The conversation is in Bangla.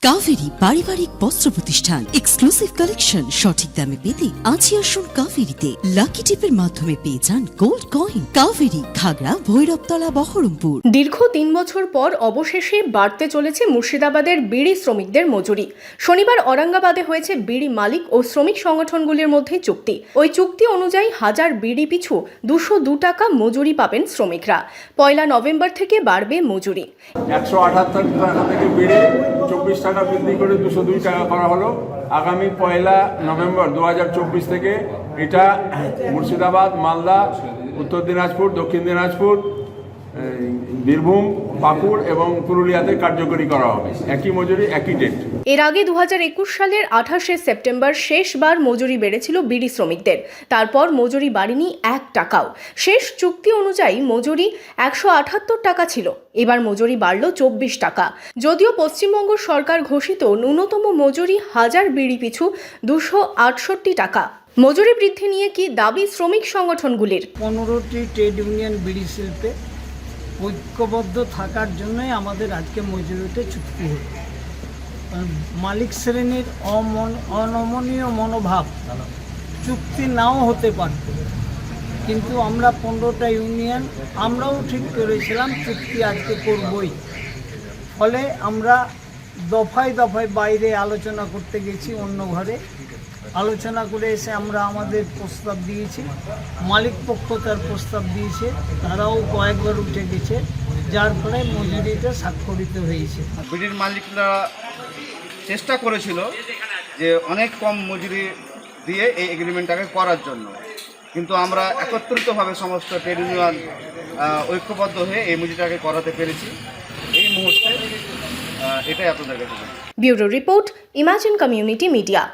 কাভেরি পারিবারিক বস্ত্র প্রতিষ্ঠান এক্সক্লুসিভ কালেকশন সঠিক দামে পেতে আজই আসুন কাভেরিতে। লাকি টিপের মাধ্যমে পেয়ে যান গোল্ড কয়েন। কাভেরি, খাগড়া, ভৈরবতলা, বহরমপুর। দীর্ঘ ৩ বছর পর অবশেষে বাড়তে চলেছে মুর্শিদাবাদের বিড়ি শ্রমিকদের মজুরি। শনিবার ঔরঙ্গাবাদে হয়েছে বিড়ি মালিক ও শ্রমিক সংগঠনগুলির মধ্যে চুক্তি। ওই চুক্তি অনুযায়ী 1000 বিড়ি পিছু 202 টাকা মজুরি পাবেন শ্রমিকরা। 1 নভেম্বর থেকে বাড়বে মজুরি। 178 টাকা থেকে বেড়ে 24 টাকা বৃদ্ধি করে 202 টাকা করা হলো। আগামী 1 নভেম্বর 2024 থেকে এটা মুর্শিদাবাদ, মালদা, উত্তর দিনাজপুর, দক্ষিণ দিনাজপুর, বীরভূম, পাকুড় এবং পুরুলিয়াতে কার্যকরী করা হবে। একই মজুরি, একই ডেট। এর আগে 2021 সালের 28 সেপ্টেম্বর শেষবার মজুরি বেড়েছিল বিড়ি শ্রমিকদের। তারপর মজুরি বাড়েনি 1 টাকাও। শেষ চুক্তি অনুযায়ী মজুরি 178 টাকা ছিল। এবার মজুরি বাড়ল 24 টাকা। যদিও পশ্চিমবঙ্গ সরকার ঘোষিত ন্যূনতম মজুরি 1000 বিড়ি পিছু 268 টাকা। মজুরি বৃদ্ধি নিয়ে কি দাবি শ্রমিক সংগঠনগুলির? 15টি ট্রেড ইউনিয়ন বিড়ি শিল্পে ঐক্যবদ্ধ থাকার জন্যই আমাদের আজকে মজুরিতে চুক্তি হলো। মালিক শ্রেণীর অনমনীয় মনোভাব চুক্তি নাও হতে পারত, কিন্তু আমরা 15টা ইউনিয়ন আমরাও ঠিক করেছিলাম চুক্তি আজকে করবই। ফলে আমরা দফায় দফায় বাইরে আলোচনা করতে গেছি, অন্য ঘরে আলোচনা করে এসে আমরা আমাদের প্রস্তাব দিয়েছি। মালিক পক্ষ তার প্রস্তাব দিয়েছে, তারাও কয়েকবার উঠে গেছে, যার ফলে মজুরিটা স্বাক্ষরিত হয়েছে। বিড়ির মালিকরা চেষ্টা করেছিল যে অনেক কম মজুরি দিয়ে এই এগ্রিমেন্টটাকে করার জন্য, কিন্তু আমরা একত্রিতভাবে সমস্ত ট্রেড ইউনিয়ন ঐক্যবদ্ধ হয়ে এই মজুরিটাকে করাতে পেরেছি। এই মুহূর্তে এটাই আপনাদের কাছে। Bureau report, imagine community media.